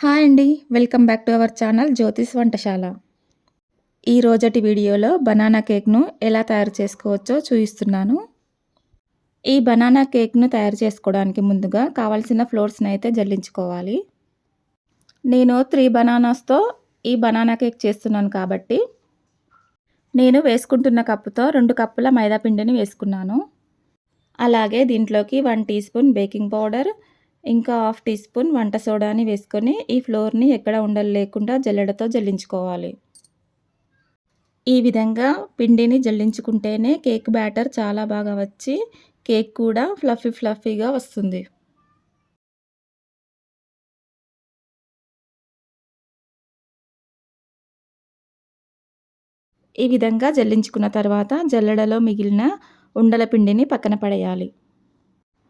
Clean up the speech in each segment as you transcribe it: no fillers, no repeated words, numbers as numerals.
Hi అండి. Welcome back to our channel జ్యోతిష్ వంటశాల. ఈ రోజటి వీడియోలో బనానా కేక్‌ను ఎలా తయారు చేసుకోవచ్చో చూయిస్తున్నాను. ఈ బనానా కేక్‌ను తయారు చేసుకోవడానికి ముందుగా కావాల్సిన ఫ్లోర్స్‌నైతే జల్లించుకోవాలి. నేను 3 బనానాస్‌తో ఈ బనానా కేక్ చేస్తున్నాను కాబట్టి, నేను వేసుకుంటున్న కప్పుతో 2 కప్పుల మైదా పిండిని వేసుకున్నాను. అలాగే దీంట్లోకి 1 టీ స్పూన్ బేకింగ్ పౌడర్, ఇంకా హాఫ్ టీ స్పూన్ వంట సోడాని వేసుకొని ఈ ఫ్లోర్‌ని ఎక్కడ ఉండలు లేకుండా జల్లెడతో జల్లించుకోవాలి. ఈ విధంగా పిండిని జల్లించుకుంటేనే కేక్ బ్యాటర్ చాలా బాగా వచ్చి కేక్ కూడా ఫ్లఫీగా వస్తుంది. ఈ విధంగా జల్లించుకున్న తర్వాత జల్లెడలో మిగిలిన ఉండల పిండిని పక్కన పడేయాలి.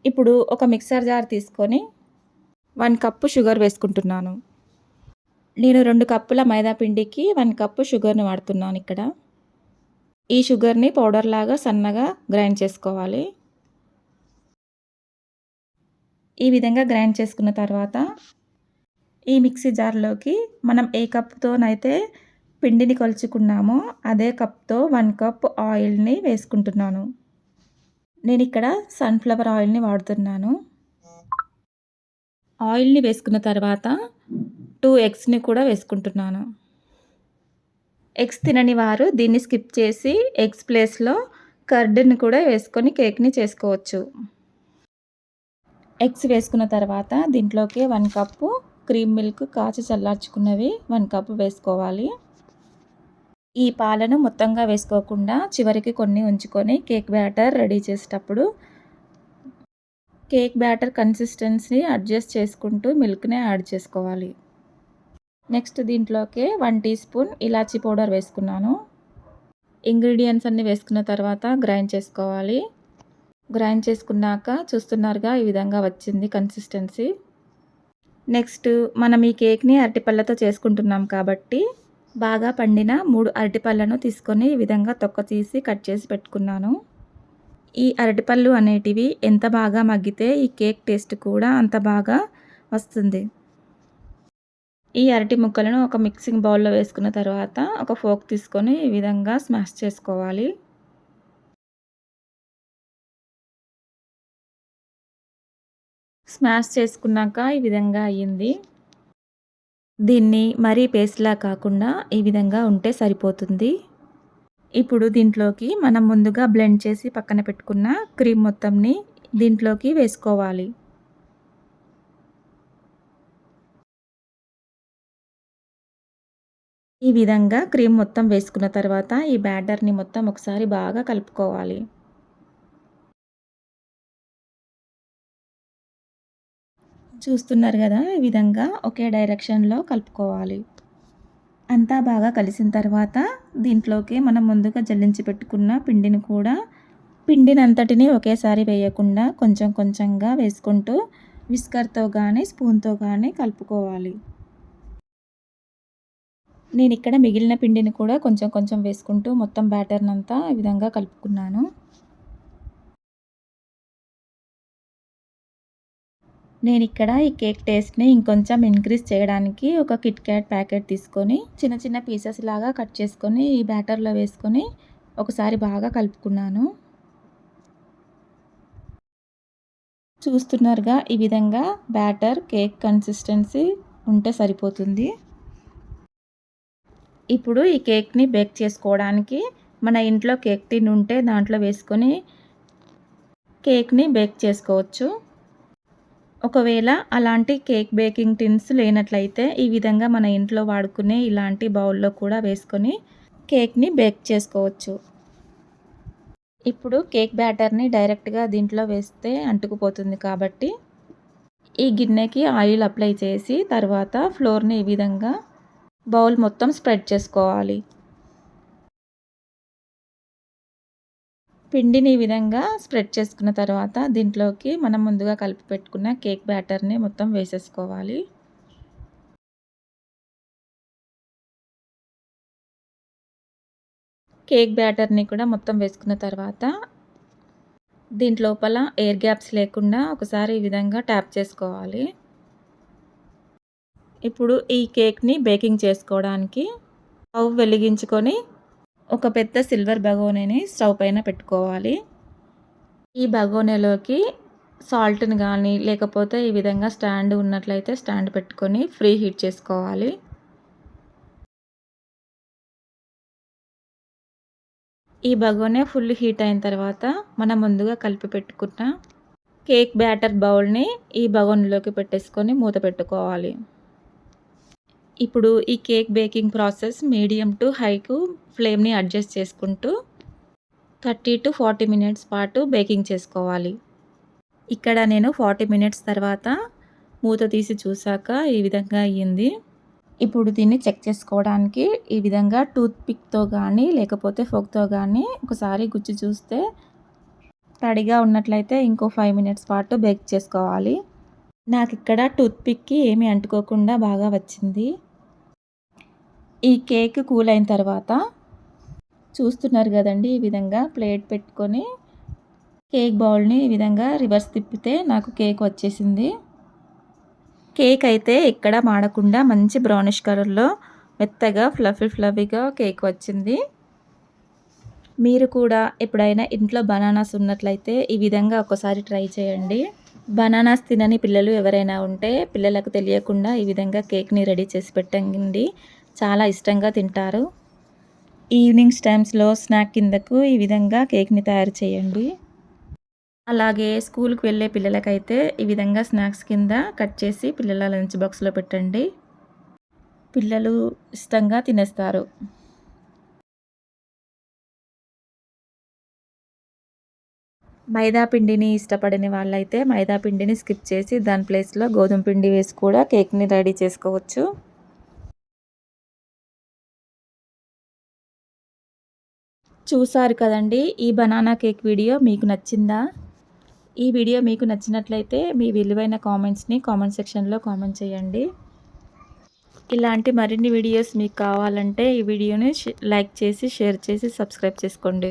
ఇప్పుడు ఒక మిక్సర్ జార్ తీసుకొని 1 కప్పు షుగర్ వేసుకుంటున్నాను. నేను 2 కప్పుల మైదా పిండికి 1 కప్పు షుగర్‌ని వాడుతున్నాను ఇక్కడ. ఈ షుగర్‌ని పౌడర్ లాగా సన్నగా గ్రైండ్ చేసుకోవాలి. ఈ విధంగా గ్రైండ్ చేసుకున్న తర్వాత ఈ మిక్సీ జార్‌లోకి మనం ఏ కప్‌తోనైతే పిండిని కొలుచుకున్నామో అదే కప్‌తో 1 కప్ ఆయిల్‌ని వేసుకుంటున్నాను. నేనిక్కడ సన్‌ఫ్లవర్ ఆయిల్‌ని వాడుతున్నాను. ఆయిల్‌ని వేసుకున్న తర్వాత 2 ఎగ్స్‌ని కూడా వేసుకుంటున్నాను. ఎగ్స్ తినని వారు దీన్ని స్కిప్ చేసి ఎగ్స్ ప్లేస్‌లో కర్డ్‌ని కూడా వేసుకొని కేక్‌ని చేసుకోవచ్చు. ఎగ్స్ వేసుకున్న తర్వాత దీంట్లోకి 1 కప్పు క్రీమ్ మిల్క్ కాచి చల్లార్చుకున్నవి 1 కప్ వేసుకోవాలి. ఈ పాలను మొత్తంగా వేసుకోకుండా చివరికి కొన్ని ఉంచుకొని కేక్ బ్యాటర్ రెడీ చేసేటప్పుడు కేక్ బ్యాటర్ కన్సిస్టెన్సీ అడ్జస్ట్ చేసుకుంటూ మిల్క్‌ని యాడ్ చేసుకోవాలి. నెక్స్ట్ దీంట్లోకి 1 టీ స్పూన్ ఇలాచీ పౌడర్ వేసుకున్నాను. ఇంగ్రీడియెంట్స్ అన్నీ వేసుకున్న తర్వాత గ్రైండ్ చేసుకోవాలి. గ్రైండ్ చేసుకున్నాక చూస్తున్నారుగా ఈ విధంగా వచ్చింది కన్సిస్టెన్సీ. నెక్స్ట్ మనం ఈ కేక్‌ని అరటిపళ్ళతో చేసుకుంటున్నాం కాబట్టి బాగా పండిన 3 అరటిపళ్ళను తీసుకొని ఈ విధంగా తొక్క తీసి కట్ చేసి పెట్టుకున్నాను. ఈ అరటిపళ్ళు అనేటివి ఎంత బాగా మగ్గితే ఈ కేక్ టేస్ట్ కూడా అంత బాగా వస్తుంది. ఈ అరటి ముక్కలను ఒక మిక్సింగ్ బౌల్‌లో వేసుకున్న తర్వాత ఒక ఫోర్క్ తీసుకొని ఈ విధంగా స్మాష్ చేసుకోవాలి. స్మాష్ చేసుకున్నాక ఈ విధంగా అయ్యింది. దీన్ని మరీ పేస్ట్‌లా కాకుండా ఈ విధంగా ఉంటే సరిపోతుంది. ఇప్పుడు దీంట్లోకి మనం ముందుగా బ్లెండ్ చేసి పక్కన పెట్టుకున్న క్రీమ్ మొత్తంని దీంట్లోకి వేసుకోవాలి. ఈ విధంగా క్రీమ్ మొత్తం వేసుకున్న తర్వాత ఈ బ్యాటర్‌ని మొత్తం ఒకసారి బాగా కలుపుకోవాలి. చూస్తున్నారు గదా! ఈ విధంగా ఒకే డైరెక్షన్‌లో కలుపుకోవాలి. అంతా బాగా కలిసిన తర్వాత దీంట్లోకి మనం ముందుగా జల్లించి పెట్టుకున్న పిండినంతటిని ఒకేసారి వేయకుండా కొంచెం కొంచెంగా వేసుకుంటూ విస్కర్‌తో గానీ, స్పూన్‌తో గానీ కలుపుకోవాలి. నేనిక్కడ మిగిలిన పిండిని కూడా కొంచెం కొంచెం వేసుకుంటూ మొత్తం బ్యాటర్‌నంతా ఈ విధంగా కలుపుకున్నాను. నేనిక్కడ ఈ కేక్ టేస్ట్‌ని ఇంకొంచెం ఇంక్రీజ్ చేయడానికి ఒక కిట్ క్యాట్ ప్యాకెట్ తీసుకొని చిన్న చిన్న పీసెస్ లాగా కట్ చేసుకొని ఈ బ్యాటర్‌లో వేసుకొని ఒకసారి బాగా కలుపుకున్నాను. చూస్తున్నారుగా ఈ విధంగా బ్యాటర్ కేక్ కన్సిస్టెన్సీ ఉంటే సరిపోతుంది. ఇప్పుడు ఈ కేక్‌ని బేక్ చేసుకోవడానికి మన ఇంట్లో కేక్ టిన్ ఉంటే దాంట్లో వేసుకొని కేక్‌ని బేక్ చేసుకోవచ్చు. ఒకవేళ అలాంటి కేక్ బేకింగ్ టిన్స్ లేనట్లయితే ఈ విధంగా మన ఇంట్లో వాడుకునే ఇలాంటి బౌల్‌లో కూడా వేసుకొని కేక్‌ని బేక్ చేసుకోవచ్చు. ఇప్పుడు కేక్ బ్యాటర్‌ని డైరెక్ట్‌గా దీంట్లో వేస్తే అంటుకుపోతుంది కాబట్టి ఈ గిన్నెకి ఆయిల్ అప్లై చేసి తర్వాత ఫ్లోర్‌ని ఈ విధంగా బౌల్ మొత్తం స్ప్రెడ్ చేసుకోవాలి. పిండిని ఈ విధంగా స్ప్రెడ్ చేసుకున్న తర్వాత దీంట్లోకి మనం ముందుగా కలిపి పెట్టుకున్న కేక్ బ్యాటర్‌ని మొత్తం వేసేసుకోవాలి. కేక్ బ్యాటర్‌ని కూడా మొత్తం వేసుకున్న తర్వాత దీంట్లోపల ఎయిర్ గ్యాప్స్ లేకుండా ఒకసారి ఈ విధంగా ట్యాప్ చేసుకోవాలి. ఇప్పుడు ఈ కేక్‌ని బేకింగ్ చేసుకోవడానికి స్టవ్ వెలిగించుకొని ఒక పెద్ద సిల్వర్ బగోనీని స్టవ్ పైన పెట్టుకోవాలి. ఈ బగోనీలోకి సాల్ట్‌ని గానీ, లేకపోతే ఈ విధంగా స్టాండ్ ఉన్నట్లయితే స్టాండ్ పెట్టుకొని ఫ్రీ హీట్ చేసుకోవాలి. ఈ బగోనే ఫుల్ హీట్ అయిన తర్వాత మనం ముందుగా కలిపి పెట్టుకున్న కేక్ బ్యాటర్ బౌల్‌ని ఈ బగోనీలోకి పెట్టేసుకొని మూత పెట్టుకోవాలి. ఇప్పుడు ఈ cake baking process medium to haiku ఫ్లేమ్‌ని అడ్జస్ట్ చేసుకుంటూ 30-40 మినిట్స్ పాటు బేకింగ్ చేసుకోవాలి. ఇక్కడ నేను 40 మినిట్స్ తర్వాత మూత తీసి చూసాక ఈ విధంగా అయ్యింది. ఇప్పుడు దీన్ని చెక్ చేసుకోవడానికి ఈ విధంగా టూత్ పిక్‌తో గానీ, లేకపోతే ఫోర్క్‌తో గానీ ఒకసారి గుచ్చి చూస్తే తడిగా ఉన్నట్లయితే ఇంకో 5 మినిట్స్ పాటు బేక్ చేసుకోవాలి. నాకిక్కడ టూత్ పిక్‌కి ఏమీ అంటుకోకుండా బాగా వచ్చింది. ఈ కేక్ కూల్ అయిన తర్వాత చూస్తున్నారు గదండీ! ఈ విధంగా ప్లేట్ పెట్టుకొని కేక్ బౌల్‌ని ఈ విధంగా రివర్స్ తిప్పితే నాకు కేక్ వచ్చేసింది. కేక్ అయితే ఎక్కడ మాడకుండా మంచి బ్రౌనిష్ కలర్‌లో మెత్తగా ఫ్లఫీగా కేక్ వచ్చింది. మీరు కూడా ఎప్పుడైనా ఇంట్లో బనానాస్ ఉన్నట్లయితే ఈ విధంగా ఒకసారి ట్రై చేయండి. బనానాస్ తినని పిల్లలు ఎవరైనా ఉంటే పిల్లలకు తెలియకుండా ఈ విధంగా కేక్‌ని రెడీ చేసి పెట్టండి. చాలా ఇష్టంగా తింటారు. ఈవినింగ్స్ టైమ్స్‌లో స్నాక్ కిందకు ఈ విధంగా కేక్‌ని తయారు చేయండి. అలాగే స్కూల్‌కి వెళ్ళే పిల్లలకైతే ఈ విధంగా స్నాక్స్ కింద కట్ చేసి పిల్లల లంచ్ బాక్స్‌లో పెట్టండి. పిల్లలు ఇష్టంగా తినేస్తారు. మైదా పిండిని ఇష్టపడని వాళ్ళైతే మైదా పిండిని స్కిప్ చేసి దాని ప్లేస్‌లో గోధుమ పిండి వేసి కూడా కేక్‌ని రెడీ చేసుకోవచ్చు. చూసారు కదండీ! ఈ బనానా కేక్ వీడియో మీకు నచ్చిందా? ఈ వీడియో మీకు నచ్చినట్లయితే మీ విలువైన కామెంట్స్‌ని కామెంట్ సెక్షన్‌లో కామెంట్ చేయండి. ఇలాంటి మరిన్ని వీడియోస్ మీకు కావాలంటే ఈ వీడియోని లైక్ చేసి, షేర్ చేసి, సబ్స్క్రైబ్ చేసుకోండి.